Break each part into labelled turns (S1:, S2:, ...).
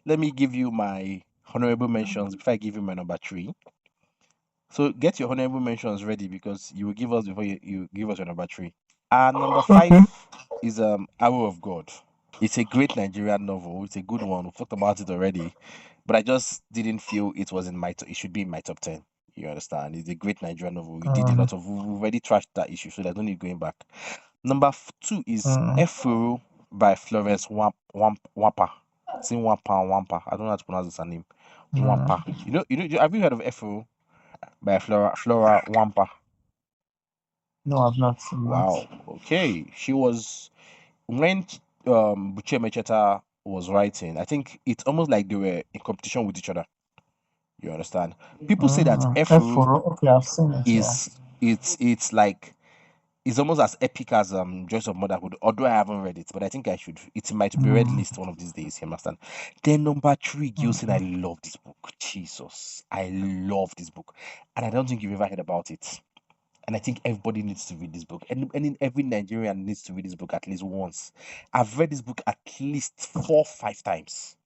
S1: let me give you my honorable mentions before I give you my number 3. So get your honorable mentions ready because you will give us before you give us your number 3. Number 5
S2: Okay.
S1: is Arrow of God. It's a great Nigerian novel. It's a good one. We've talked about it already, but I just didn't feel it was in my. It should be in my top 10. You understand? It's a great Nigerian novel. We did a lot of. We've already trashed that issue, so there's no need going back. Number 2 is Efuru by Florence Wampa. It's in Wampa. I don't know how to pronounce her name. Wampa. Have you heard of Efuru by Flora Wampa?
S2: No, I've not seen
S1: Wow. Okay. She was when Buche Mecheta was writing, I think it's almost like they were in competition with each other. You understand? People say that Efuru
S2: F4. Okay, I've seen it. Yeah.
S1: is it's like it's almost as epic as Joyce of Motherhood, although I haven't read it, but I think I should. It might be read list one of these days, you understand? Then number 3, Gilson, I love this book. Jesus. I love this book. And I don't think you've ever heard about it. And I think everybody needs to read this book. And every Nigerian needs to read this book at least once. I've read this book at least 4-5 times.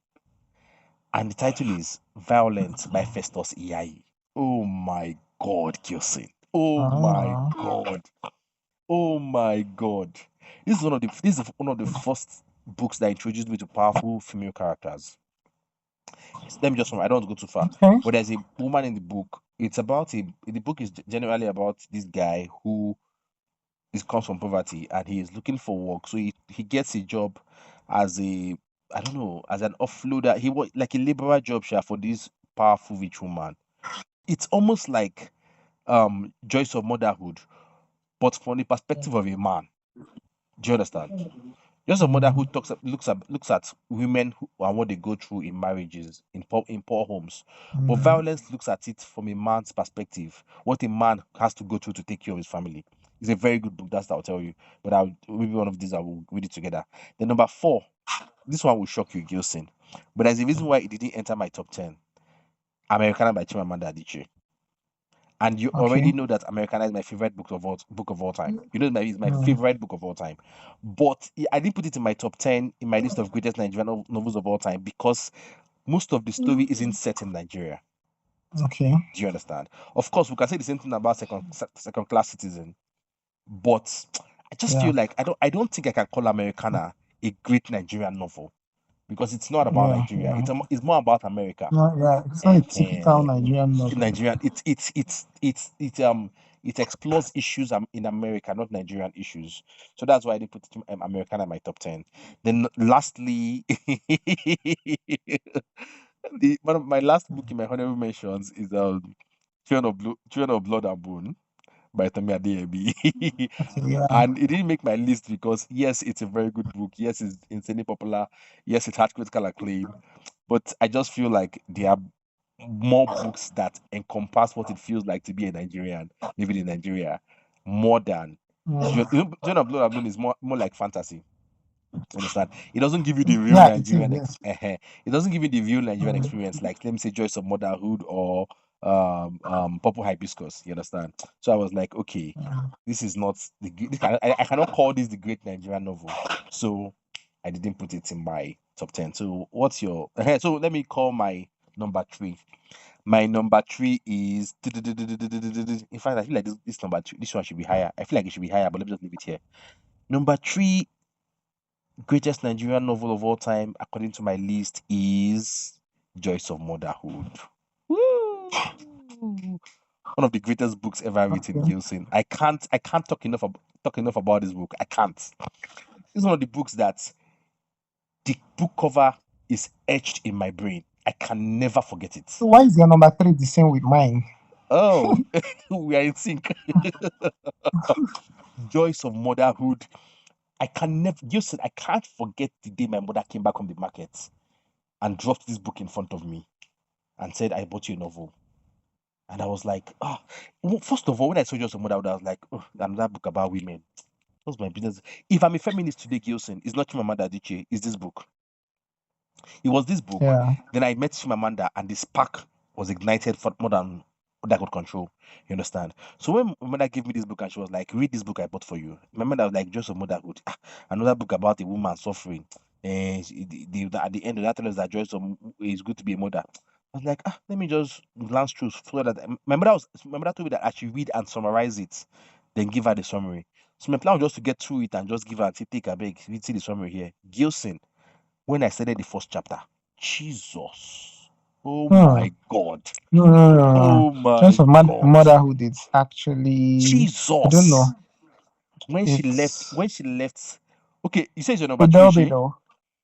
S1: And the title is Violence by Festus Iyai. Oh my God, Gilson. Oh my God. Oh my God. This is one of the first books that introduced me to powerful female characters. Let me just I don't want to go too far.
S2: Okay.
S1: But there's a woman in the book. It's about the book is generally about this guy who comes from poverty and he is looking for work. So he gets a job as a I don't know, as an offloader. He was like a laborer job share for this powerful rich woman. It's almost like Joyce of Motherhood, but from the perspective of a man. Do you understand? Joyce of Motherhood looks at women and what they go through in marriages, in poor homes. But Violence looks at it from a man's perspective, what a man has to go through to take care of his family. It's a very good book, that's what I'll tell you. But maybe one of these I will read it together. Then number 4, this one will shock you, Gilson. But there's a reason why it didn't enter my top 10. Americana by Chimamanda Adichie. And you already know that Americana is my favorite book of all time. You know it's my favorite book of all time. But I didn't put it in my top 10 in my list of greatest Nigerian novels of all time because most of the story isn't set in Nigeria.
S2: Okay.
S1: Do you understand? Of course, we can say the same thing about second class citizen, but I just feel like I don't think I can call Americana a great Nigerian novel because it's not about Nigeria. It's more about America.
S2: It's not a typical Nigerian novel.
S1: Nigerian. It explores issues in America, not Nigerian issues. So that's why I did put American in my top 10. Then lastly, one of my last book in my honorable mentions is Children of Blood and Bone by Tomi Adeyemi. And it didn't make my list because yes, it's a very good book. Yes, it's insanely popular. Yes, it had critical acclaim. But I just feel like there are more books that encompass what it feels like to be a Nigerian living in Nigeria more than Children of Blood and Bone is more like fantasy. Understand? It doesn't give you the real Nigerian it doesn't give you the real Nigerian experience, like let me say Joyce of Motherhood or Purple Hibiscus. You understand? So I was like, okay, this is not I cannot call this the great Nigerian novel. So I didn't put it in my top 10. So what's your so let me call my number 3. My number 3 is in fact I feel like this number 3, this one should be higher. I feel like it should be higher, but let me just leave it here. Number 3 greatest Nigerian novel of all time, according to my list, is Joyce of Motherhood. Woo! One of the greatest books ever written, Gilson. I can't talk enough about this book. I can't. It's one of the books that the book cover is etched in my brain. I can never forget it.
S2: So why is your number 3 the same with mine?
S1: Oh, we are in sync. Joyce of Motherhood. I can't forget the day my mother came back from the market and dropped this book in front of me and said, I bought you a novel. And I was like, first of all, when I saw Joyce of Motherhood, I was like, another book about women. What's my business? If I'm a feminist today, Gilson, it's not Chimamanda Adichie, it's this book. It was this book.
S2: Yeah.
S1: Then I met Chimamanda and the spark was ignited for more than what I could control. You understand? So when my mother gave me this book and she was like, read this book I bought for you. My mother was like, Joyce of Motherhood, another book about a woman suffering. And at the end of that, tell us that is good to be a mother. I was like, let me just glance through so that my mother told me that I should read and summarize it, then give her the summary. So my plan was just to get through it and just give her and say, take a break, read see the summary here. Gilson, when I started the first chapter, Jesus, oh my God,
S2: No.
S1: oh
S2: Choice
S1: my
S2: of
S1: God,
S2: motherhood, it's actually, I don't know.
S1: Jesus. When she
S2: It's
S1: left, okay, you say it's your number three,
S2: Udelbe
S1: she?
S2: though.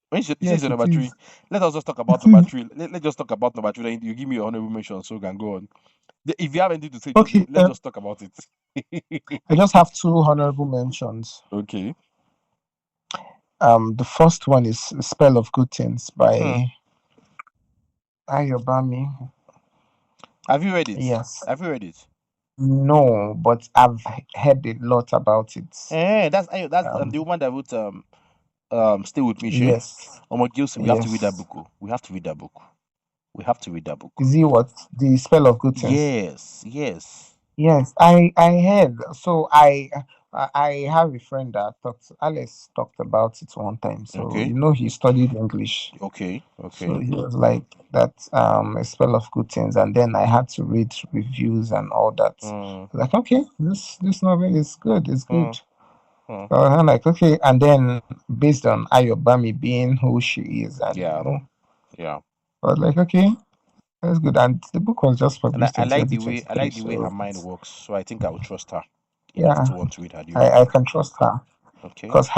S1: When you say it's
S2: Yes,
S1: your
S2: it
S1: number three,
S2: is.
S1: let us just talk about
S2: It
S1: number
S2: is.
S1: three. Let's just talk about number three. Then you give me your honorable mention so we can go on. If you have anything to say,
S2: Okay,
S1: let's just talk about it.
S2: I just have two honorable mentions.
S1: Okay.
S2: The first one is Spell of Good Things
S1: Hmm.
S2: by Ayobami.
S1: Have you read it?
S2: Yes.
S1: Have you read it?
S2: No, but I've heard a lot about it.
S1: That's
S2: Um,
S1: the woman that wrote Stay With Me, she.
S2: yes,
S1: Gilson, we have to read that
S2: yes.
S1: book. We have to read that book. We have to read that book.
S2: Is it what? The Spell of Good Things?
S1: Yes, yes.
S2: Yes, I heard. So I have a friend that Alex talked about it one time. So
S1: Okay,
S2: he studied English.
S1: okay,
S2: So
S1: okay.
S2: he was like that A Spell of Good Things, and then I had to read reviews and all that.
S1: Hmm,
S2: Like, okay, this novel is good. It's
S1: hmm,
S2: good.
S1: hmm.
S2: So I'm like, okay, and then based on Ayobami being who she is, and
S1: Yeah, yeah.
S2: I was like, okay, that's good. And the book was just
S1: And
S2: published
S1: I
S2: in
S1: like the way
S2: 2023,
S1: her
S2: so
S1: mind works. So I think I will trust her enough
S2: yeah,
S1: to want to read her new
S2: I
S1: book.
S2: can trust her
S1: Okay.
S2: because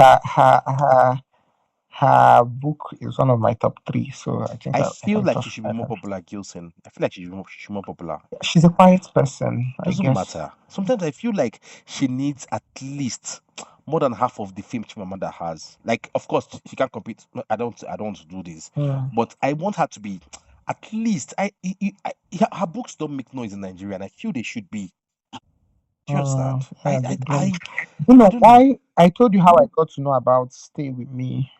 S2: her book is one of my top three. So I think
S1: I
S2: I
S1: feel
S2: can
S1: like she
S2: trust.
S1: should be more popular, Gilson. I feel like she should be more popular.
S2: She's a quiet person, I
S1: Doesn't
S2: guess.
S1: matter. Sometimes I feel like she needs at least more than half of the fame Chimamanda has. Like, of course, she can't compete. No, I don't want to do this, but I want her to be at least. Her books don't make noise in Nigeria, and I feel they should be. Do you understand?
S2: Yeah, they don't.
S1: I
S2: You know
S1: I don't know.
S2: why? I told you how I got to know about Stay With Me.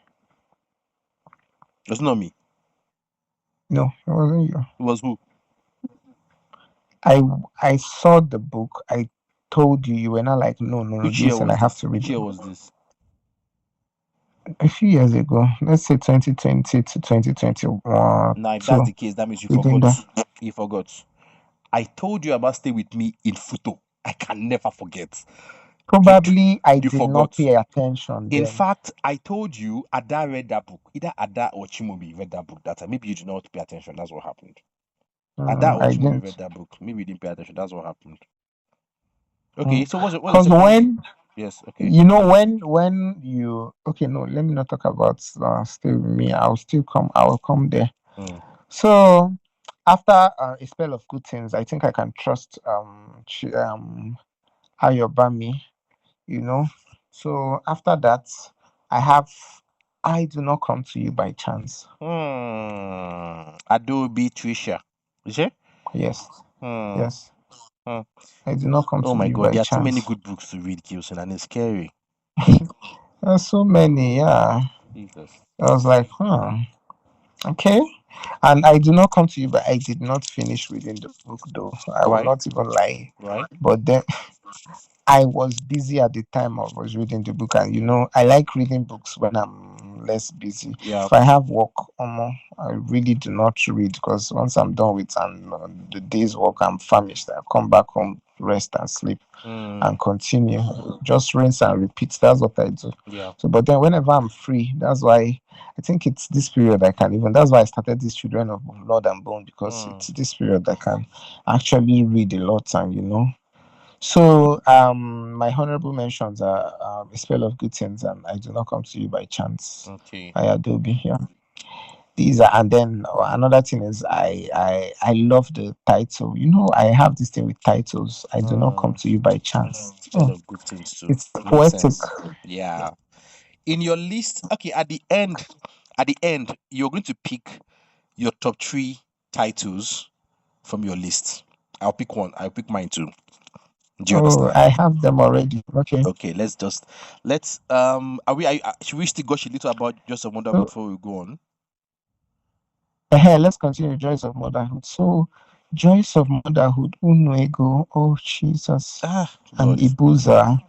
S1: It's not me.
S2: No, it wasn't you.
S1: It was who?
S2: I saw the book. I told you were not like, no,
S1: Which year
S2: Gilson, I
S1: was
S2: have
S1: this?
S2: to read
S1: Which
S2: the
S1: year
S2: book.
S1: was this?
S2: A few years ago, let's say 2020 to 2021,
S1: Now, if that's
S2: two
S1: the case, that means you
S2: within
S1: forgot.
S2: that.
S1: You forgot. I told you about Stay With Me in photo. I can never forget.
S2: Probably I
S1: You
S2: did not
S1: forgot.
S2: pay attention
S1: In
S2: then.
S1: fact, I told you Ada read that book. Either Ada or Chimobi read that book that time. Maybe you did not pay attention. That's what happened. Ada or
S2: I
S1: Chimobi read
S2: didn't.
S1: that book. Maybe you didn't pay attention. That's what happened. Okay,
S2: Mm.
S1: so what's the
S2: Because
S1: second?
S2: when
S1: Yes, okay.
S2: when you okay, no, let me not talk about Stay With Me. I will come there.
S1: Mm.
S2: So after A Spell of Good Things, I think I can trust Ayobami, you know. So after that, I have I Do Not Come to You by Chance.
S1: Adobe Trisha. Is it?
S2: Yes,
S1: Hmm.
S2: yes.
S1: Hmm.
S2: I Do Not Come
S1: Oh
S2: to
S1: my
S2: You
S1: God,
S2: by
S1: there are too many
S2: Chance.
S1: good books to read, Gilson, and it's scary.
S2: There's so many, yeah.
S1: Jesus.
S2: I was like, okay. And I Do Not Come to You, but I did not finish reading the book though. I will
S1: Why?
S2: not even lie.
S1: Why?
S2: But then I was busy at the time I was reading the book, and I like reading books when I'm less busy.
S1: Yeah.
S2: If I have work, I really do not read because once I'm done with the day's work, I'm famished. I come back home, rest and sleep, and continue. Just rinse and repeat. That's what I do.
S1: Yeah.
S2: So, but then whenever I'm free, that's why I think it's this period I can even. That's why I started this Children of Blood and Bone because it's this period I can actually read a lot and. So, my honorable mentions are A Spell of Good Things and I Do Not Come to You by Chance
S1: Okay.
S2: by Adobe. Yeah, these are, and then another thing is I love the title. I have this thing with titles. I Do Not Come to You by Chance.
S1: Spell of Good Things too.
S2: It's
S1: Makes
S2: poetic.
S1: sense. Yeah. In your list, okay, at the end, you're going to pick your top 3 titles from your list. I'll pick one. I'll pick mine too. Do you
S2: Oh,
S1: understand?
S2: I have them already. Okay.
S1: Okay, let's should we still gush a little about Just a Wonderful
S2: So,
S1: before we go on?
S2: let's continue Joys of Motherhood. So, Joys of Motherhood, Unuego, oh Jesus, and
S1: God.
S2: Ibuza.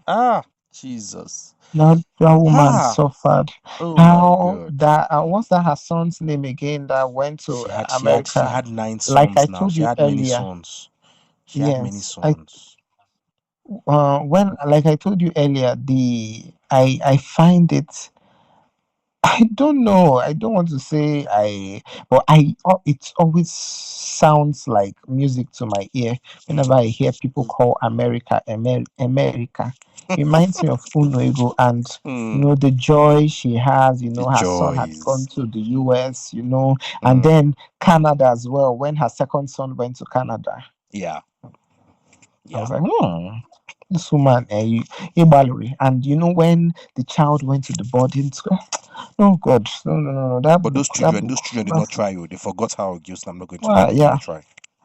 S1: Jesus.
S2: Now that woman
S1: Ha!
S2: suffered.
S1: Oh my
S2: How
S1: God.
S2: that what's that her son's name again that went to
S1: She
S2: America?
S1: had nine
S2: Like I
S1: sons now.
S2: told
S1: She
S2: you
S1: had many
S2: earlier.
S1: sons. She had many
S2: Yes,
S1: sons.
S2: when like I told you earlier, I find it. I don't know. I don't want to say but it always sounds like music to my ear whenever I hear people call America, America. It reminds me of Unuego and
S1: Hmm.
S2: the joy she has.
S1: The
S2: Her son had gone
S1: joys.
S2: to the US. And
S1: Hmm.
S2: then Canada as well. When her second son went to Canada,
S1: Yeah.
S2: I
S1: Yeah.
S2: was like, this woman, Ibaluri. And when the child went to the boarding school, oh God, no, no, no, no,
S1: But
S2: that
S1: those
S2: book,
S1: children did not try. Oh, they forgot how Gilson. I'm not going to lie. They did
S2: yeah,
S1: not try.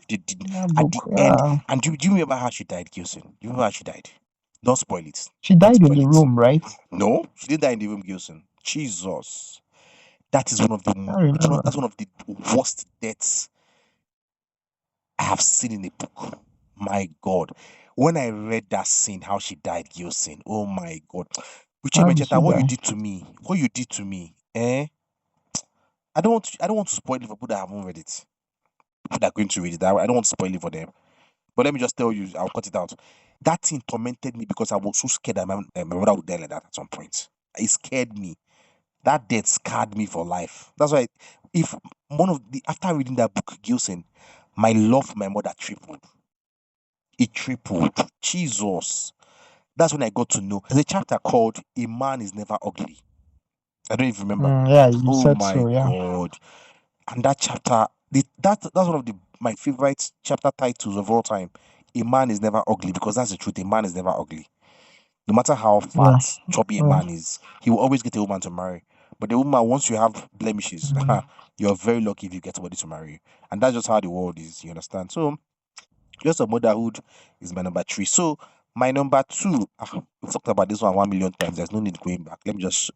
S1: They did
S2: that
S1: at
S2: book,
S1: the end.
S2: yeah.
S1: And do you remember how she died, Gilson? Do you remember how she died? Don't spoil it.
S2: She
S1: Don't
S2: died in
S1: spoil
S2: the
S1: it.
S2: room, right?
S1: No, she didn't die in the room, Gilson. Jesus, that is one of
S2: I remember.
S1: that's one of the worst deaths I have seen in a book. My God, when I read that scene, how she died, Gilson. Oh my God, Richie
S2: How did she
S1: Macheta, what you
S2: die?
S1: did to me? What you did to me? I don't want to spoil it for people that haven't read it. People that are going to read it. I don't want to spoil it for them. But let me just tell you, I'll cut it out. That thing tormented me because I was so scared that my brother would die like that at some point. It scared me. That death scarred me for life. That's why, if one of the after reading that book, Gilson, my love for my mother tripled. It tripled. Jesus. That's when I got to know. There's a chapter called "A Man Is Never Ugly." I don't even remember.
S2: Yeah, you
S1: Oh
S2: said
S1: my
S2: so, yeah.
S1: God. And that chapter, that's one of my favorite chapter titles of all time. A man is never ugly, because that's the truth. A man is never ugly. No matter how
S2: Yeah.
S1: fat, chubby a
S2: Yeah.
S1: man is, he will always get a woman to marry. But the woman, once you have blemishes, you're very lucky if you get somebody to marry you. And that's just how the world is. You understand? So, just of motherhood is my number three. So, my number two, we've talked about this one 1 million times. There's no need going back. Let me just,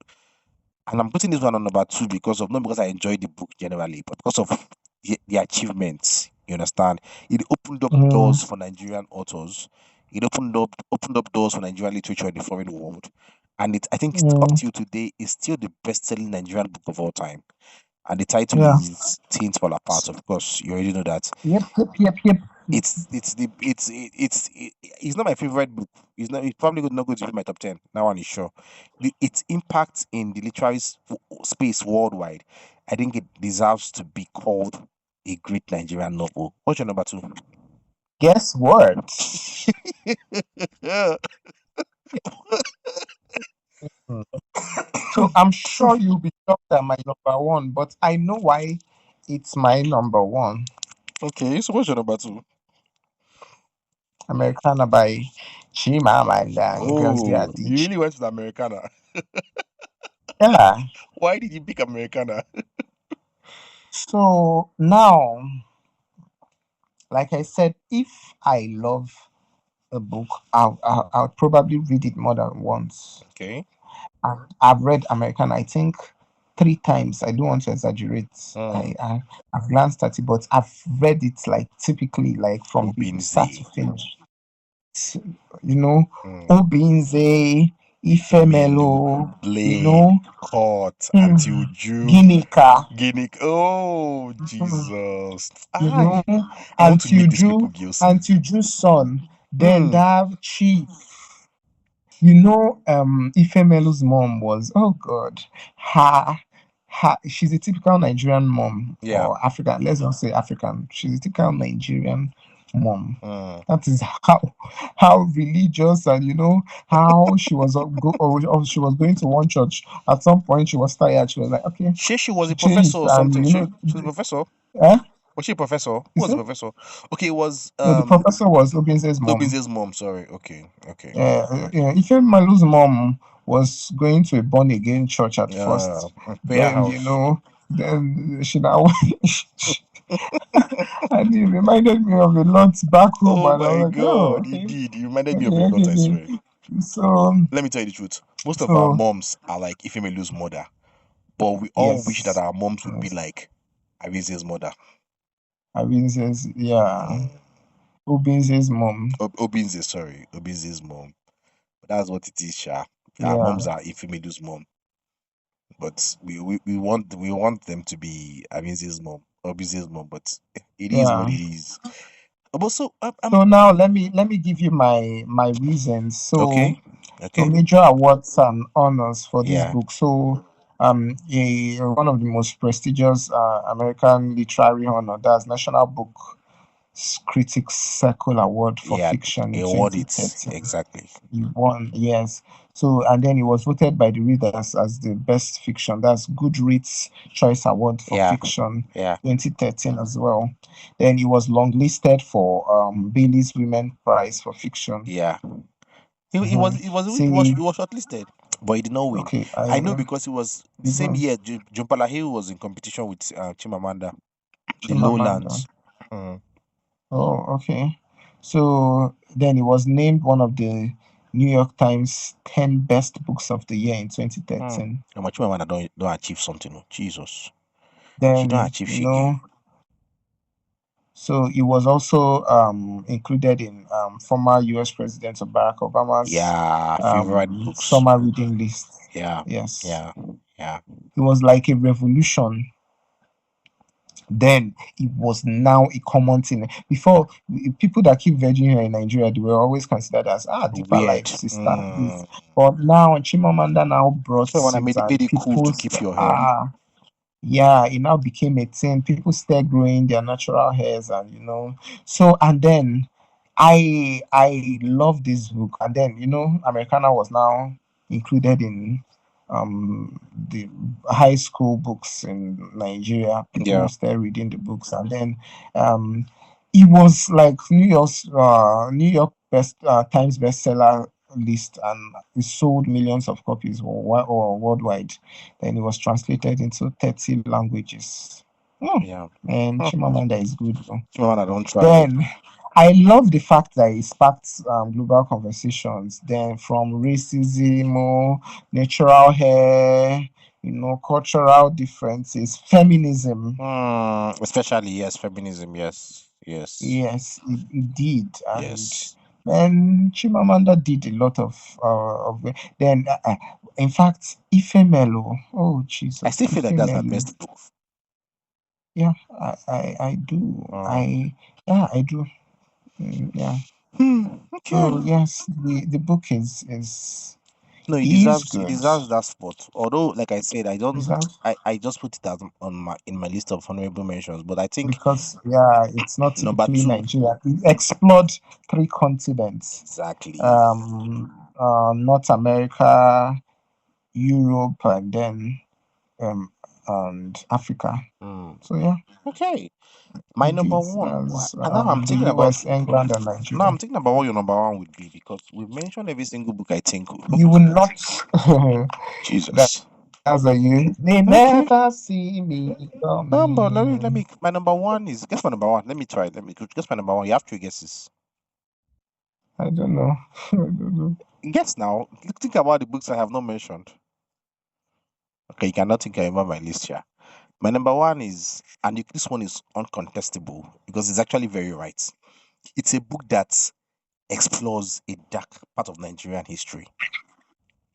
S1: and I'm putting this one on number two because of, not because I enjoy the book generally, but because of the achievements. You understand? It opened up
S2: Mm,
S1: doors for Nigerian authors. It opened up doors for Nigerian literature in the foreign world. And I think up
S2: mm,
S1: till today is still the best-selling Nigerian book of all time. And the title
S2: yeah.
S1: is Things Fall Apart. Of course, you already know that.
S2: Yep, yep, yep, yep.
S1: It's not my favorite book. It's probably not going to be my top 10. That one is sure. Its impact in the literary space worldwide, I think it deserves to be called a great Nigerian novel. What's your number two?
S2: Guess what? Mm. So I'm sure you'll be shocked at my number one, but I know why it's my number one.
S1: Okay, so what's your number two?
S2: Americana by Chimamanda Ngozi
S1: Oh, you
S2: Adichie.
S1: really went to the Americana.
S2: Yeah.
S1: Why did you pick Americana?
S2: So now, like I said, if I love a book, I'll probably read it more than once.
S1: Okay.
S2: And I've read American, I think, 3 times. I don't want to exaggerate.
S1: Mm.
S2: I've glanced at it, but I've read it like typically like from start to
S1: Obinze.
S2: finish. You know,
S1: Mm.
S2: Obinze,
S1: Ifemelu,
S2: Ifemelo,
S1: Blade, Court,
S2: hmm,
S1: Until Ju,
S2: Ginika,
S1: Guinea. Oh,
S2: hmm,
S1: Jesus.
S2: you know,
S1: I want to meet these people, Gilson.
S2: Until Ju's son, then
S1: Hmm.
S2: that chief. Ifemelu's mom was, oh God, her, she's a typical Nigerian mom
S1: Yeah.
S2: or African, let's not say African. She's a typical Nigerian mom.
S1: Mm.
S2: That is how religious and how she was or she was going to one church. At some point, she was tired. She was like, okay,
S1: She was
S2: she
S1: a professor
S2: changed
S1: or
S2: and
S1: something. She was a professor.
S2: eh?
S1: Was she a professor? Who
S2: You
S1: was a
S2: see?
S1: professor? Okay, it was
S2: No, the professor was Obinze's mom.
S1: Obinze's mom. Sorry. Okay. Okay.
S2: Ifemalu's mom was going to a born again church at first.
S1: Prayer
S2: Then,
S1: house.
S2: then she now, and it reminded me of a lot back home.
S1: Oh
S2: And I
S1: my
S2: was like, oh,
S1: God, he
S2: okay,
S1: did. You reminded me of a
S2: okay,
S1: lot,
S2: okay,
S1: I
S2: okay.
S1: swear.
S2: So,
S1: Let me tell you the truth. Most of our
S2: so
S1: moms are like Ifemelu's mother, but we all wish that
S2: yes,
S1: our moms would be
S2: yes.
S1: like Arinze's mother.
S2: Obinze's, yeah,
S1: Mm.
S2: Obinze's mom.
S1: Obinze, sorry. Obinze's mom. But that's what it is, Sha. Our
S2: Yeah.
S1: moms are Ifemedu's mom. But we want them to be Abizi's mom or Busy's mom, but it is what
S2: Yeah.
S1: it is. But so
S2: So now let me give you my reasons. So
S1: okay,
S2: so
S1: okay,
S2: major awards and honors for this
S1: yeah,
S2: book. So one of the most prestigious American literary honor, that's National Book Critics Circle Award for
S1: yeah,
S2: Fiction in
S1: award it
S2: 2013.
S1: exactly.
S2: He won, yes. So, and then he was voted by the readers as the best fiction. That's Goodreads Choice Award for
S1: Yeah,
S2: Fiction
S1: yeah,
S2: 2013 as well. Then he was longlisted for Bailey's Women Prize for Fiction.
S1: yeah. He was
S2: Mhm.
S1: he was he was
S2: See,
S1: he was shortlisted, but he did not win.
S2: okay,
S1: I know because it was the same
S2: even
S1: year Jumpala Hill was in competition with Chimamanda, the
S2: Chimamanda.
S1: Lowlands. Mm.
S2: Oh, okay. So then he was named one of the New York Times 10 best books of the year in
S1: Mm.
S2: 2013.
S1: And my Chimamanda don't achieve something. Oh, Jesus, she don't
S2: Then,
S1: achieve shiggy.
S2: so he was also included in former US President Barack Obama's
S1: Yeah, favorite books.
S2: summer reading list.
S1: Yeah,
S2: Yes.
S1: yeah, yeah,
S2: It was like a revolution. Then it was now a common thing. Before, people that keep virgin here in Nigeria, they were always considered as deeper
S1: weird.
S2: life sister. This, but now Chimamanda now brought
S1: Chimamanda
S2: it,
S1: made
S2: and
S1: it cool to
S2: people's
S1: keep your hair.
S2: yeah, it now became a thing. People start growing their natural hairs, and so and then I love this book, and then Americana was now included in the high school books in Nigeria. People
S1: Yeah,
S2: start reading the books, and then um it was like New York best Times bestseller list, and it sold millions of copies or worldwide. Then it was translated into 30 languages. Hmm,
S1: yeah.
S2: and
S1: Huh.
S2: Chimamanda is good, though.
S1: Chimamanda don't try. Oh.
S2: Then I love the fact that it sparked global conversations. Then from racism, natural hair, cultural differences, feminism.
S1: Especially yes, feminism. Yes, yes,
S2: Yes, it did, and
S1: yes.
S2: then Chimamanda did a lot of. Then, in fact, Ifemelo. Oh
S1: I
S2: Jesus,
S1: still feel like that's her
S2: Ifemelo.
S1: best book.
S2: Yeah, I do.
S1: Uh,
S2: I do. Yeah.
S1: okay.
S2: So yes, the book
S1: No, he
S2: is
S1: deserves he
S2: good.
S1: deserves that spot. Although, like I said, I don't.
S2: Deserves
S1: I just put it as on my in my list of honorable mentions. But I think
S2: because yeah, it's not
S1: number
S2: typically
S1: two
S2: Nigerian. It explored three continents:
S1: exactly.
S2: North America, Europe, and then and Africa.
S1: Hmm.
S2: So yeah,
S1: Okay, my
S2: it
S1: number
S2: did.
S1: one.
S2: As
S1: And now I'm
S2: the
S1: thinking about
S2: US, England, and
S1: now
S2: Nigeria.
S1: I'm thinking about what your number one would be because we've mentioned every single book. I think.
S2: You will not. that,
S1: Jesus.
S2: that's a you. They
S1: Okay.
S2: never see me
S1: Number. Let me.
S2: coming.
S1: My number one is guess my number one. Let me try. Let me guess my number one. You have three guesses.
S2: I don't know. I don't know.
S1: Guess now. Think about the books I have not mentioned. Okay, you cannot think I remember my list here. My number one is, and this one is uncontestable because it's actually very right. It's a book that explores a dark part of Nigerian history.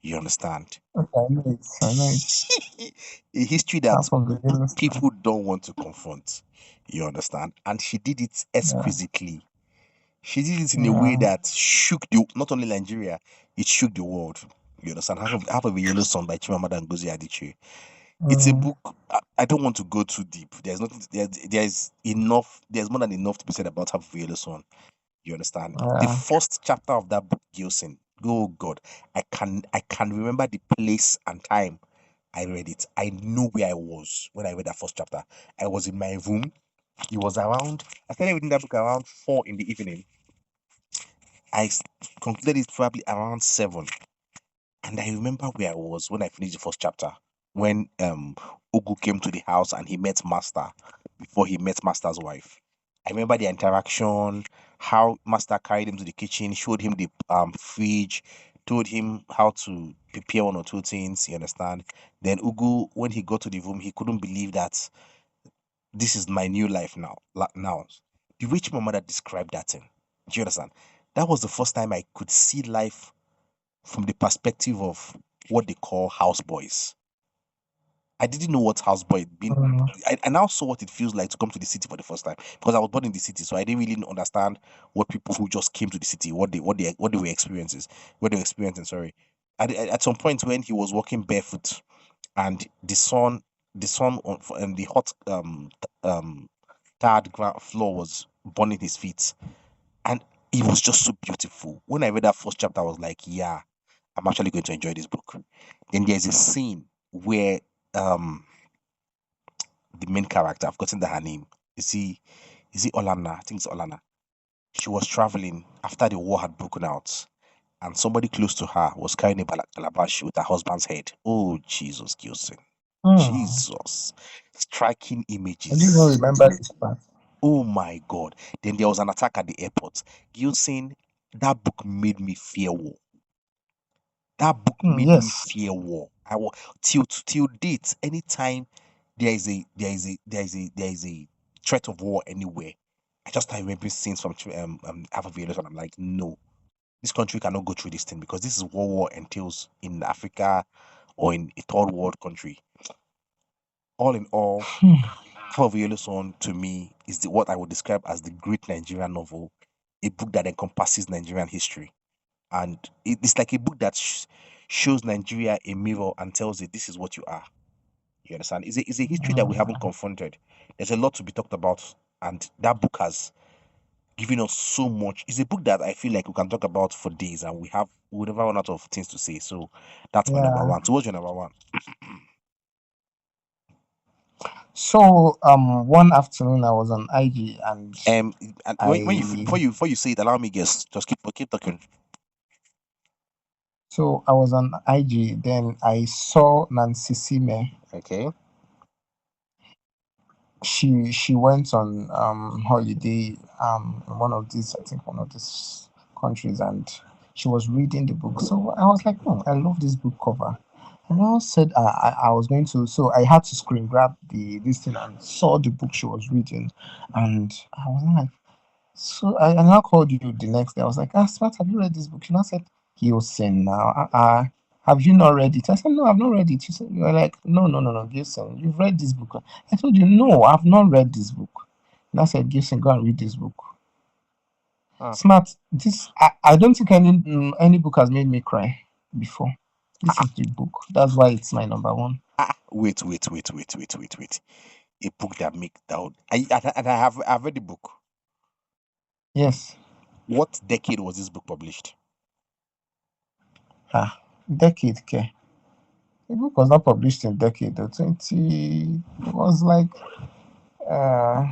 S1: You understand?
S2: Okay, I know it. I know it.
S1: A history that
S2: Half of the Yellowstone.
S1: people don't want to confront. You understand? And she did it
S2: Yeah,
S1: exquisitely. She did it in a way
S2: yeah.
S1: that shook not only Nigeria, it shook the world. You understand? Half of a Yellow Sun by Chimamanda Ngozi Adichie. It's a
S2: Mm,
S1: book. I don't want to go too deep. There's nothing. There's enough. There's more than enough to be said about half of a Yellow Sun. You understand? The
S2: yeah.
S1: first chapter of that book, Gilson. Oh God, I can remember the place and time I read it. I know where I was when I read that first chapter. I was in my room. It was around. I started reading that book around 4 in the evening. I concluded it probably around 7. And I remember where I was when I finished the first chapter. When Ugu came to the house and he met Master before he met Master's wife. I remember the interaction, how Master carried him to the kitchen, showed him the fridge, told him how to prepare one or two things, you understand? Then Ugu, when he got to the room, he couldn't believe that this is my new life now. Now, the way my mother described that thing, do you understand? That was the first time I could see life from the perspective of what they call houseboys. I didn't know what houseboy being.
S2: Mm.
S1: I now saw what it feels like to come to the city for the first time because I was born in the city, so I didn't really understand what people who just came to the city, what they were experiences, what they were experiencing. Sorry, at some point when he was walking barefoot and the sun and the hot tarred ground floor was burning his feet, and it was just so beautiful. When I read that first chapter, I was like, yeah, I'm actually going to enjoy this book. Then there's a scene where the main character, I've forgotten her name. Is he Olana? I think it's Olana. She was traveling after the war had broken out, and somebody close to her was carrying a calabash with her husband's head. Oh Jesus, Gilson.
S2: Mm.
S1: Jesus. Striking
S2: I didn't even
S1: images.
S2: remember this part.
S1: Oh my God. Then there was an attack at the airport. Gilson, that book made me fear war. That book
S2: Mm,
S1: made me
S2: yes.
S1: fear war. I was till date. Anytime there is a threat of war anywhere, I just start remembering scenes from Alpha Violet, and I'm like, no, this country cannot go through this thing because this is what war entails in Africa or in a third world country. All in all,
S2: Hmm.
S1: Alpha Violet Son to me is what I would describe as the great Nigerian novel, a book that encompasses Nigerian history, and it's like a book that shows Nigeria a mirror and tells it this is what you are. You understand? It's a history that we haven't confronted. There's a lot to be talked about, and that book has given us so much. It's a book that I feel like we can talk about for days, and we never run out of things to say. So that's my number
S2: Yeah.
S1: one. So what's your number one?
S2: So one afternoon I was on IG and
S1: And when you
S2: I
S1: before you say it, allow me guess. Just keep talking.
S2: so I was on IG, then I saw Nancy Sime.
S1: Okay.
S2: She went on holiday in one of these, I think one of these countries, and she was reading the book. So I was like, oh, I love this book cover. And I said I was going to, so I had to screen grab the this thing and saw the book she was reading, and I was like, so I now called you the next day. I was like, Smart, have you read this book? You now said, Gilson now. Have you not read it? I said, no, I've not read it. You were like, no, no, no, no, Gilson, you've read this book. I told you, no, I've not read this book. And I said, Gilson, go and read this book.
S1: Ah,
S2: Smart, I don't think any book has made me cry before. This is the book. That's why it's my number one.
S1: wait. A book that make that and I have read the book.
S2: Yes.
S1: What decade was this book published?
S2: Ah, decade care. The book was not published in decade. The 20 it was like uh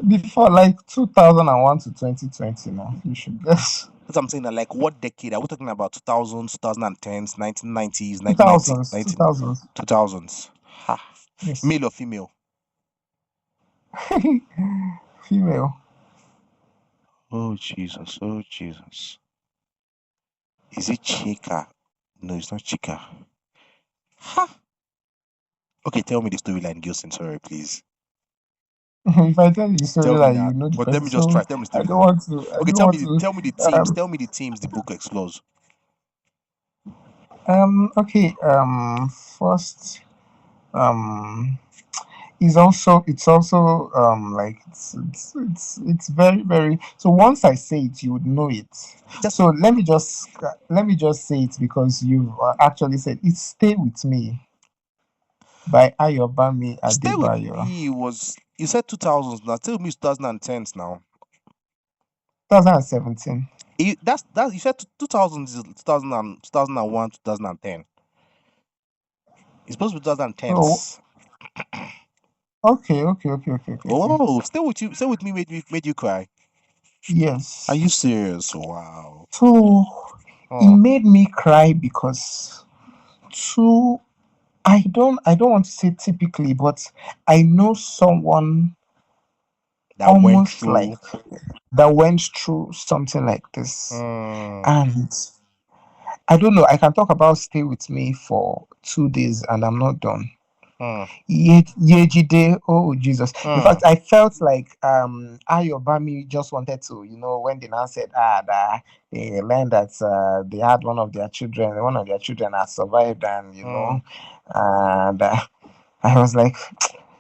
S2: before like 2001 to 2020 now. You should guess.
S1: That's what I'm saying. That, like, what decade are we talking about? 2000s, 2010s, 1990s, 1990,
S2: 2000s,
S1: 19,
S2: 2000s.
S1: 2000s. Ha.
S2: Yes.
S1: Male or female?
S2: Female.
S1: Oh Jesus! Oh Jesus! Is it Chika? No, it's not Chika. Ha. Okay, tell me the storyline, Gilson. Sorry, please.
S2: If I tell you the story
S1: Tell me
S2: like
S1: now.
S2: you know the
S1: But let
S2: person,
S1: me just try.
S2: so
S1: Tell me the
S2: I don't
S1: storyline.
S2: want to I
S1: Okay,
S2: don't want to
S1: tell me the themes.
S2: um
S1: Tell me the themes the book explores.
S2: okay first um it's also like it's very very, so once I say it you would know it.
S1: Just
S2: So let me just say it because you've actually said it. Stay with me by Ayobami
S1: stay with
S2: Adebayo.
S1: me. Was you said 2000s now? Tell me 2010s now.
S2: 2017.
S1: That's you said 2000s is 2000 and 2001 2010. It's supposed to be
S2: Oh,
S1: 2010s.
S2: okay.
S1: Oh, stay with you. Stay with me. Made you cry. Are
S2: Yes.
S1: you serious? Wow.
S2: So it
S1: Oh,
S2: made me cry because two I don't want to say typically, but I know someone
S1: that went
S2: almost like
S1: through.
S2: that went through something like this.
S1: Hmm.
S2: And I don't know, I can talk about Stay With Me for 2 days and I'm not done. Yejide, oh Jesus. In
S1: Mm.
S2: fact, I felt like Ayobami just wanted to, when they now said that they learned that they had one of their children has survived, and and I was like,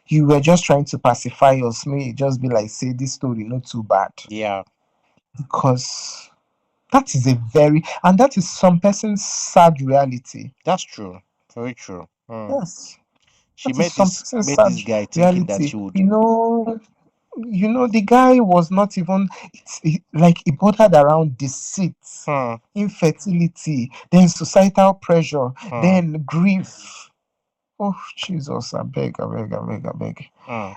S2: you were just trying to pacify us. May just be like, say this story not too bad,
S1: Yeah,
S2: because that is some person's sad reality.
S1: that's true. Very true.
S2: Yes,
S1: She
S2: that is
S1: met
S2: some
S1: this
S2: person's
S1: met
S2: sad
S1: this guy thinking that
S2: reality.
S1: she would.
S2: The guy was not even, like he bothered around deceit,
S1: Hmm.
S2: infertility, then societal pressure,
S1: Hmm.
S2: then grief. Oh Jesus, I beg, I beg, I beg, I beg.
S1: Hmm.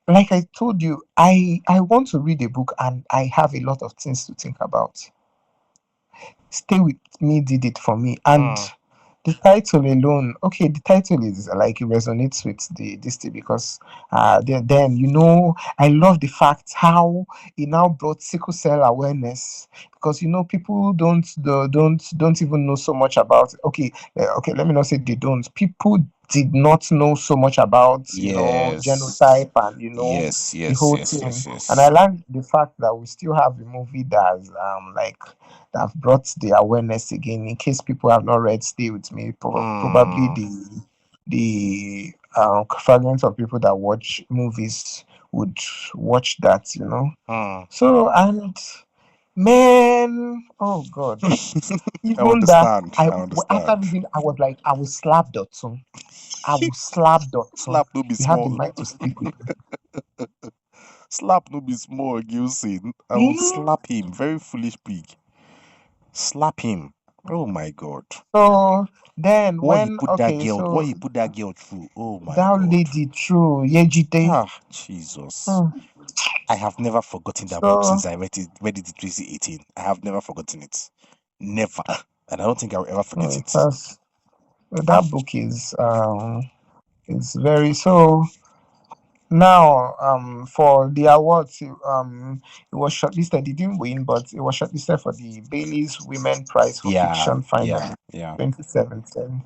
S2: Like I told you, I want to read a book and I have a lot of things to think about. Stay with Me did it for me. And
S1: Hmm.
S2: the title alone, okay, the title is like, it resonates with this thing, because then I love the fact how it now brought sickle cell awareness, because people don't even know so much about, okay, let me not say they don't, people did not know so much about
S1: Yes.
S2: genotype, and
S1: Yes.
S2: the
S1: Yes.
S2: whole
S1: Yes.
S2: thing.
S1: Yes.
S2: And I
S1: Yes.
S2: like the fact that we still have a movie that's like that have brought the awareness again. In case people have not read Stay With Me, probably
S1: Hmm.
S2: the fragments of people that watch movies would watch that.
S1: Hmm.
S2: So, and man, oh God,
S1: I
S2: even that
S1: understand.
S2: I
S1: I
S2: after
S1: understand.
S2: reading, I was like, I will slap Dotun. I will slap Dotun.
S1: Slap no be
S2: You have the
S1: small.
S2: mind to speak with
S1: Slap no be small, Gilson. I will
S2: me.
S1: slap him. Very foolish pig. Slap him. Oh my God.
S2: So then
S1: What he
S2: when
S1: put that
S2: okay,
S1: girl, what
S2: so
S1: he put that girl through. Oh my
S2: that
S1: God.
S2: lady through Yejide.
S1: Ah, Jesus.
S2: Hmm.
S1: I have never forgotten that book
S2: So
S1: since I read it in 2018. I have never forgotten it. Never. And I don't think I'll ever forget
S2: it
S1: it.
S2: has
S1: Ah,
S2: that book is very so. Now, for the awards, it was shortlisted. It didn't win, but it was shortlisted for the Bailey's Women Prize for
S1: yeah,
S2: Fiction Final
S1: yeah, yeah,
S2: 2017.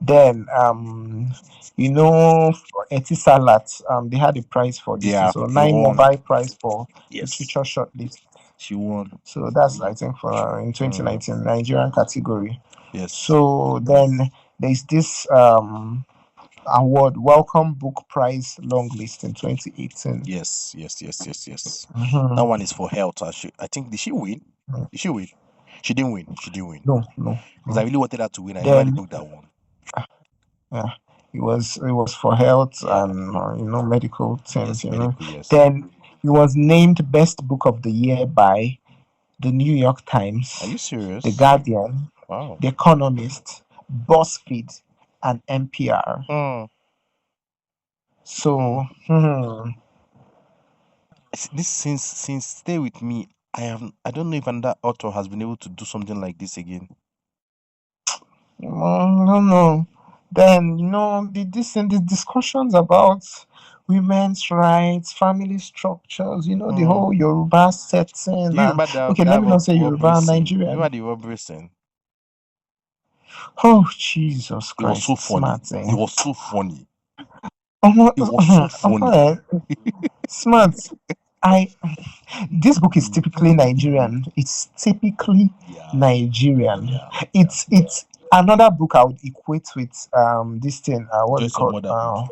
S2: Then, for Etisalat, they had a prize for this thing.
S1: yeah.
S2: So
S1: He
S2: nine
S1: won.
S2: mobile prize for
S1: Yes,
S2: literature shortlist.
S1: she won.
S2: So that's, I think, for in
S1: Mm,
S2: 2019 Nigerian category.
S1: yes,
S2: So then there's this award, Welcome Book Prize long list in 2018.
S1: yes, yes, yes, yes, yes. That one
S2: Mhm.
S1: is for health. I think did she win? Did she win? She didn't win. She didn't win.
S2: No, no,
S1: Because I
S2: no.
S1: really wanted her to win. I never the
S2: Then,
S1: book that won.
S2: yeah, it was for health
S1: Yeah,
S2: and medical
S1: yes,
S2: things.
S1: medical. Yes.
S2: Then it was named best book of the year by the New York
S1: Are
S2: Times,
S1: you
S2: the
S1: serious?
S2: Guardian,
S1: Wow.
S2: the Economist, BuzzFeed, and NPR.
S1: Mm, mm.
S2: So,
S1: This since Stay With Me, I don't know if another author has been able to do something like this again.
S2: no, no. Then the discussions about women's rights, family structures, the
S1: Mm.
S2: whole Yoruba setting,
S1: Do you
S2: and
S1: remember that
S2: okay, let me not say
S1: robbery
S2: Yoruba,
S1: scene? You
S2: Nigerian.
S1: remember the robbery scene?
S2: Oh Jesus
S1: It was so
S2: Christ,
S1: funny.
S2: smart,
S1: It
S2: eh?
S1: was so funny.
S2: Omo,
S1: It was so
S2: omo,
S1: funny.
S2: smart. I This book is
S1: Mm.
S2: typically Nigerian. It's typically
S1: Yeah,
S2: Nigerian.
S1: yeah, yeah.
S2: It's another book I would equate with this thing. What's it
S1: Joyce of
S2: called?
S1: Motherhood.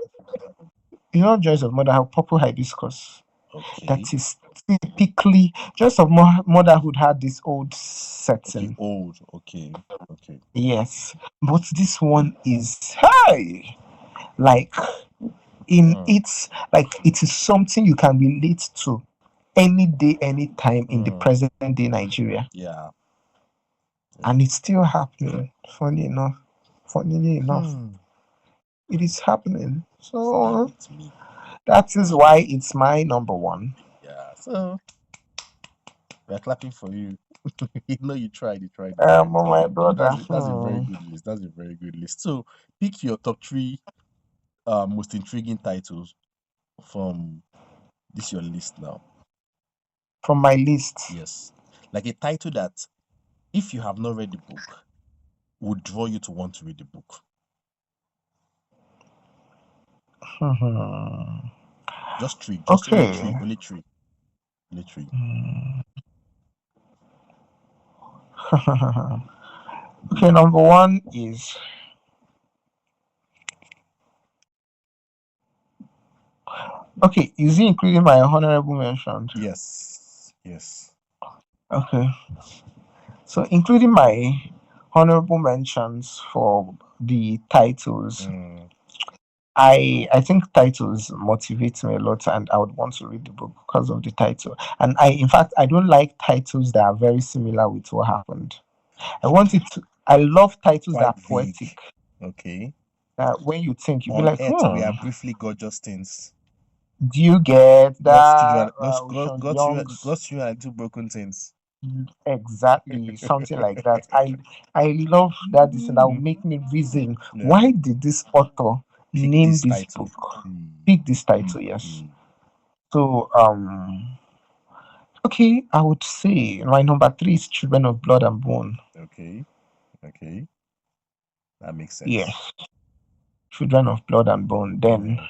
S2: Joys of Motherhood, Purple Hibiscus.
S1: Okay.
S2: That is typically Joys of Motherhood had this old
S1: Okay.
S2: setting.
S1: Old. Okay. Okay.
S2: Yes, but this one is hey, like in
S1: Mm.
S2: it's like it is something you can relate to any day, any time in the
S1: Mm.
S2: present day Nigeria,
S1: Yeah. Yeah.
S2: and it's still happening. Funnily enough,
S1: Hmm.
S2: it is happening.
S1: Stay
S2: So
S1: with me.
S2: that is why it's my number one.
S1: Yeah. So we're clapping for you. You know you tried. You tried. You tried.
S2: My brother.
S1: That's a very good list. That's a very good list. So pick your top three most intriguing titles from this your list now.
S2: From my list.
S1: Yes. Like a title that if you have not read the book would draw you to want to read the book.
S2: Mhm.
S1: Just three. Just only
S2: Okay.
S1: three. Only three. Only three.
S2: Okay, number one is okay. Is it including my honorable mention?
S1: Yes. Yes.
S2: Okay, so including my honorable mentions for the titles,
S1: Mm,
S2: I think titles motivate me a lot, and I would want to read the book because of the title. And I, in fact, I don't like titles that are very similar with what happened. I want it to. I love titles that
S1: quite
S2: are
S1: vague.
S2: poetic.
S1: Okay.
S2: That when you think, you'll be
S1: On
S2: like,
S1: Earth, we are briefly gorgeous things.
S2: do you get
S1: God's children,
S2: that? Ocean Young's
S1: God's children are little broken things.
S2: exactly something like that. I love that. This that will
S1: Mm,
S2: make me reason.
S1: yeah.
S2: Why did this author
S1: Pick
S2: name
S1: this
S2: this
S1: title.
S2: book?
S1: Mm,
S2: Pick this title, yes.
S1: mm.
S2: So okay, I would say my number three is Children of Blood and Bone.
S1: Okay. Okay. That makes sense.
S2: Yes, Children of Blood and Bone. Then
S1: Mm.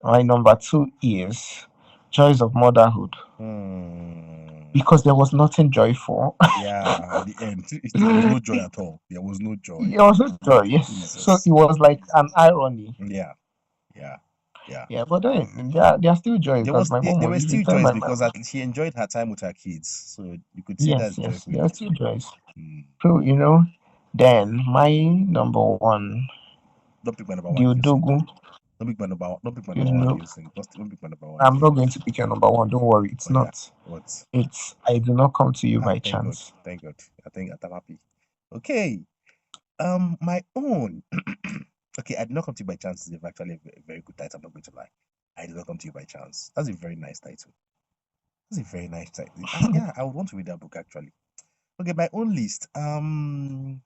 S2: my number two is Joys of Motherhood
S1: Mm.
S2: because there was nothing joyful.
S1: Yeah, at the end, there was no joy at all. There was no joy.
S2: It was not joy, yes. So
S1: Jesus.
S2: it was like an irony.
S1: Yeah, yeah, yeah.
S2: Yeah, but then there are still joys
S1: There
S2: because
S1: was
S2: my mom
S1: there
S2: was
S1: were
S2: usually
S1: still
S2: telling
S1: joys
S2: my
S1: because
S2: mom,
S1: at least she enjoyed her time with her kids. So you could see
S2: yes,
S1: that's
S2: yes,
S1: joyful
S2: there are
S1: enough.
S2: still joys.
S1: Mm.
S2: So then my number one,
S1: Don't pick my number
S2: the
S1: one, Gilson.
S2: Odogu.
S1: Don't pick my number one. Don't pick my
S2: You
S1: number one,
S2: know,
S1: Gilson. Don't pick my number one.
S2: I'm not going to pick your number one. Don't worry, it's
S1: Oh yeah.
S2: not.
S1: What?
S2: It's I do not come to you
S1: Ah,
S2: by
S1: thank God.
S2: chance.
S1: Thank God. I'm happy. Okay. My own. Okay, I did not come to you by chance. It's actually a very good title. I'm not going to lie. I did not come to you by chance. That's a very nice title. That's a very nice title. Yeah, I would want to read that book actually. Okay, my own list. Um,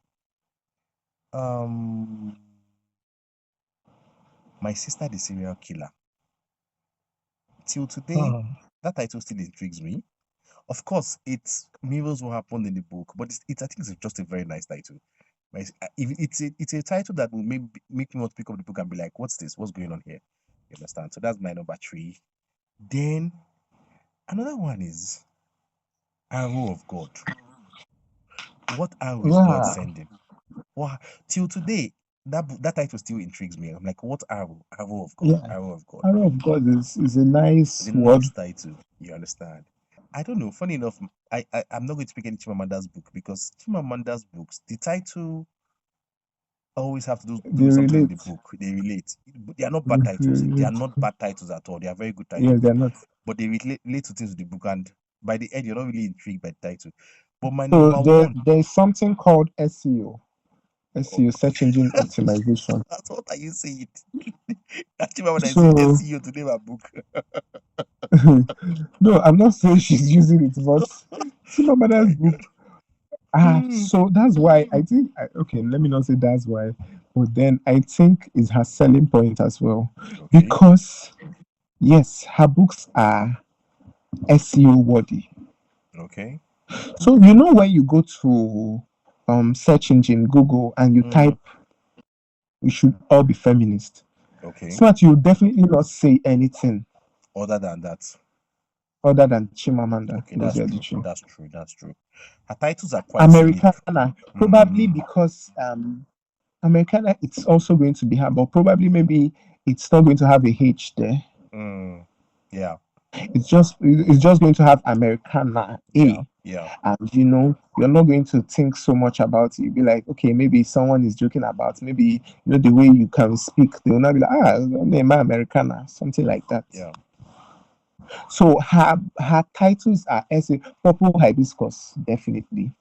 S1: My Sister the Serial Killer. Till today,
S2: Hmm.
S1: that title still intrigues me. Of course, it mirrors what happened in the book, but I think it's just a very nice title. It's a title that will make me want to pick up the book and be like, what's this? What's going on here? You understand? So that's my number three. Then another one is Arrow of God. What arrow is God
S2: Yeah,
S1: sending? Wow. Till today, that title still intrigues me. I'm like, what arrow? Arrow of God.
S2: yeah.
S1: Arrow of God.
S2: Arrow of God is a
S1: It's a
S2: nice word.
S1: nice title. You understand? I don't know. Funny enough, I'm not going to pick any Chimamanda's book because Chimamanda's books, the title always have to do
S2: They
S1: with something in the
S2: relate.
S1: book. They relate. But they are not bad titles. They are
S2: Relate.
S1: not bad titles at all. They are very good
S2: Yes,
S1: titles.
S2: they're not.
S1: But they relate to things with the book, and by the end, you're not really intrigued by the title. But my
S2: So
S1: number one,
S2: there's something called SEO.
S1: oh,
S2: SEO, search engine optimization.
S1: that's what are you saying? Actually, when I say
S2: So
S1: SEO to name a book.
S2: no, I'm not saying she's using it, but Chimamada's
S1: My
S2: book.
S1: God. Hmm.
S2: So that's why I think. Okay, let me not say that's why, but then I think is her selling point as well,
S1: Okay.
S2: because yes, her books are SEO worthy.
S1: Okay.
S2: So when you go to search engine Google and you
S1: Mm,
S2: type "we should all be feminist,"
S1: okay.
S2: smart, you definitely not say anything
S1: Other than that.
S2: other than Chimamanda
S1: Okay, that's
S2: Ngozi
S1: true.
S2: Adichie.
S1: That's true. That's true. Her titles are quite unique.
S2: Americana, probably
S1: Mm,
S2: because Americana, it's also going to be her, but probably maybe it's not going to have a H there.
S1: mm, yeah.
S2: It's just going to have Americana
S1: Yeah.
S2: A,
S1: Yeah.
S2: and you're not going to think so much about it. You'll be like, okay, maybe someone is joking about maybe the way you can speak. They will not be like, name Americana, something like that.
S1: Yeah.
S2: So her titles are essay Purple Hibiscus, definitely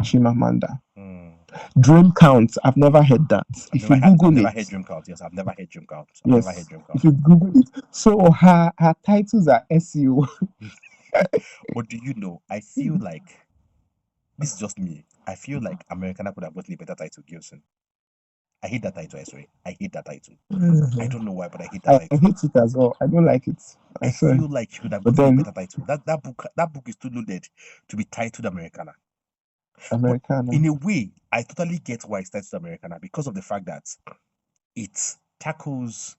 S2: Chimamanda.
S1: Mm.
S2: Dream Count, I've never heard that. If you
S1: I've
S2: Google
S1: never
S2: it,
S1: heard Dream Count. Yes, I've never heard Dream Count. I've never heard
S2: yes,
S1: Dream
S2: if
S1: Count.
S2: you Google it, so her titles are SEO.
S1: But do you know? I feel like this is just me. I feel like Americana could have gotten a better title, Gilson. I hate that title, I swear. I hate that title. I don't know why, but I hate that
S2: I
S1: title.
S2: hate it as well. I don't like it. I
S1: I
S2: swear.
S1: feel like she could have
S2: But
S1: gotten a
S2: then
S1: better title. That book is too loaded to be titled Americana. But
S2: Americana.
S1: in a way, I totally get why it's titled Americana because of the fact that it tackles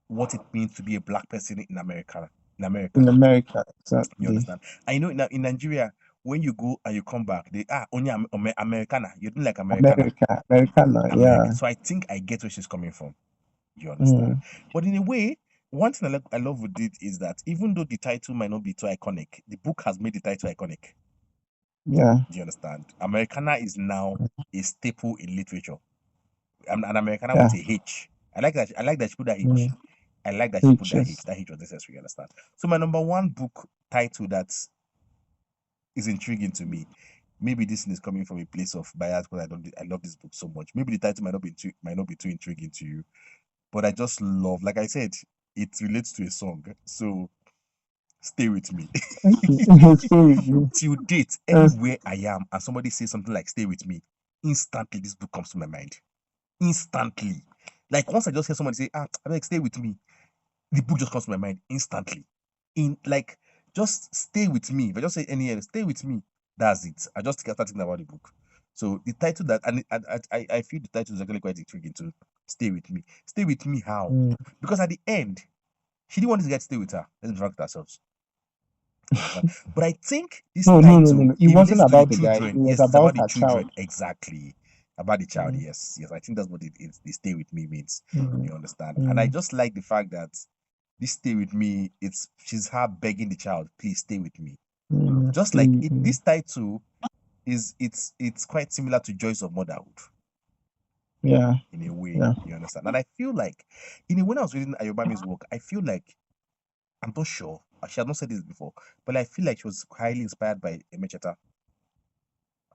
S1: what it means to be a black person in America. In America,
S2: In America,
S1: you
S2: exactly.
S1: understand? I know in Nigeria, when you go and you come back, they only Americana. You don't like Americana.
S2: Americana,
S1: America.
S2: yeah.
S1: So I think I get where she's coming from. You understand?
S2: Mm,
S1: But in a way, one thing I love with it is that even though the title might not be too iconic, the book has made the title iconic.
S2: yeah.
S1: Do you understand? Americana is now a staple in literature. An Americana
S2: Yeah.
S1: with a H. I like that. I like that she put that H.
S2: Mm,
S1: I like that she put that H.
S2: Yes.
S1: That H was necessary. You understand? So my number one book title that is intriguing to me. Maybe this thing is coming from a place of bias because I love this book so much. Maybe the title might not be too intriguing to you, but I just love, like I said, it relates to a song. So stay with me.
S2: Stay with you.
S1: Till date,
S2: Yes.
S1: anywhere I am and somebody says something like stay with me, instantly this book comes to my mind. Instantly. Like once I just hear somebody say, I like stay with me, the book just comes to my mind instantly. In like just stay with me. If I just say any else, stay with me, that's it. I just start thinking about the book. So the title that and I feel the title is actually quite intriguing to stay with me. Stay with me how?
S2: Mm.
S1: Because at the end, she didn't want this guy to stay with her. Let's be frank with ourselves. You understand? But I think this
S2: No, no, no, no,
S1: title
S2: no. It
S1: it
S2: wasn't
S1: relates to the
S2: about the guy. It
S1: children.
S2: was
S1: Yes, it's about
S2: about
S1: the
S2: her
S1: children.
S2: child.
S1: Exactly. About the child.
S2: Mm,
S1: Yes. Yes. I think that's what the stay with me means.
S2: mm,
S1: You understand? And I
S2: mm,
S1: just like the fact that this stay with me, she's her begging the child, please stay with me. Just
S2: Stay
S1: like
S2: with
S1: it,
S2: me.
S1: this title it's quite similar to Joys of Motherhood
S2: Yeah,
S1: in a way,
S2: yeah.
S1: you understand? And I feel like in a when I was reading Ayobami's work, I feel like I'm not sure. She had not said this before, but I feel like she was highly inspired by Emecheta.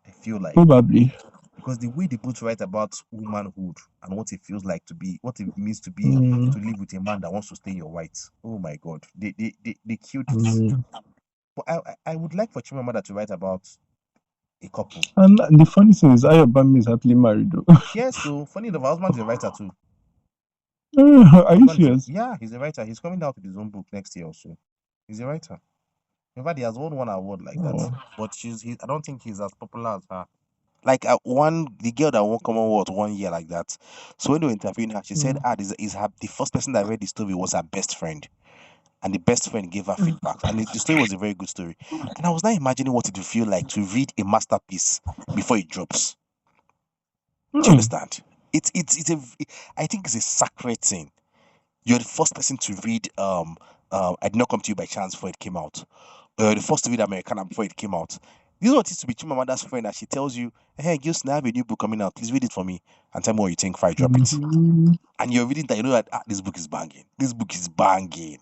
S1: I feel like
S2: Probably.
S1: because the way they both write about womanhood and what it feels like to be, what it means
S2: Mm,
S1: to live with a man that wants to stay in your white. Oh my God, they killed it.
S2: mm.
S1: But I would like for Chimamanda to write about a couple.
S2: And the funny thing is, Ayobami is happily married, though.
S1: Yeah, so funny enough, her husband is a writer too.
S2: Are you
S1: Husband is
S2: serious?
S1: yeah, he's a writer. He's coming out with his own book next year also. He's a writer. In fact, he has won one award like that.
S2: Oh,
S1: But I don't think he's as popular as her. Like the girl that won Commonwealth 1 year like that. So when they were interviewing her, she said,
S2: mm,
S1: this is her the first person that read the story was her best friend. And the best friend gave her feedback. And the story was a very good story. And I was now imagining what it would feel like to read a masterpiece before it drops. Do you
S2: mm,
S1: understand? I think it's a sacred thing. You're the first person to read I Did Not Come to You by Chance before it came out. You're the first to read Americana before it came out. This is what it is to be Chimamanda's friend, and she tells you, hey, Gilson, I have a new book coming out. Please read it for me and tell me what you think before I drop it.
S2: mhm.
S1: And you're reading that, you know that this book is banging. This book is banging.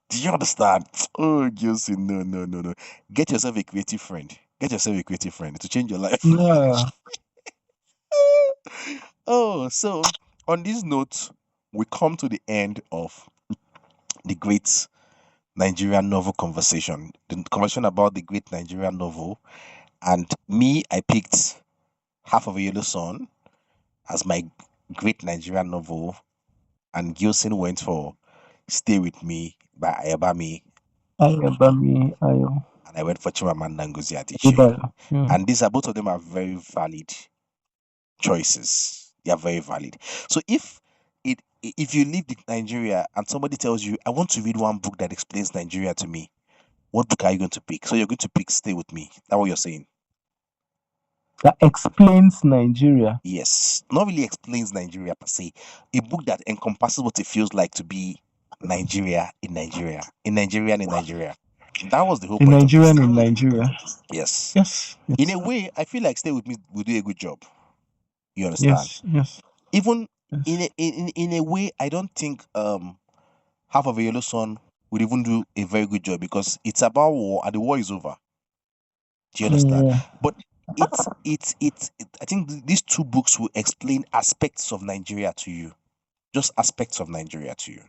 S1: Do you understand? Oh, Gilson, no, no, no, no. Get yourself a creative friend. Get yourself a creative friend to change your life.
S2: Yeah.
S1: Oh, so on this note, we come to the end of the great Nigerian novel conversation. The conversation about the great Nigerian novel. And me, I picked Half of a Yellow Sun as my great Nigerian novel. And Gilson went for Stay With Me by Ayabami.
S2: Ayobami, Ayo.
S1: And I went for Chimamanda Ngozi Adichie.
S2: Adebayo. Yeah.
S1: And both of them are very valid choices. They are very valid. So if you live in Nigeria and somebody tells you, I want to read one book that explains Nigeria to me, what book are you going to pick? So you're going to pick Stay With Me. That's what you're saying.
S2: That explains Nigeria.
S1: Yes. Not really explains Nigeria per se. A book that encompasses what it feels like to be Nigeria in Nigeria. In Nigeria in Nigeria. That was the whole
S2: A
S1: point of this
S2: Nigerian
S1: thing.
S2: in Nigeria.
S1: Yes.
S2: Yes.
S1: In
S2: Yes.
S1: a way, I feel like Stay With Me will do a good job. You understand?
S2: Yes. Yes.
S1: Even
S2: Yes.
S1: in a way, I don't think Half of a Yellow Sun would even do a very good job because it's about war and the war is over. Do you understand?
S2: Yeah.
S1: But I think these two books will explain aspects of Nigeria to you, just aspects of Nigeria to you.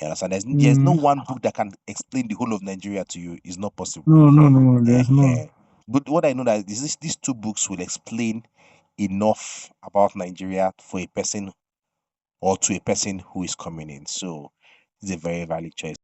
S1: You understand? There's no
S2: Mm.
S1: one book that can explain the whole of Nigeria to you. It's not possible.
S2: No, no, no. There's no.
S1: But what I know that is these two books will explain enough about Nigeria for a person or to a person who is coming in. So it's a very valid choice.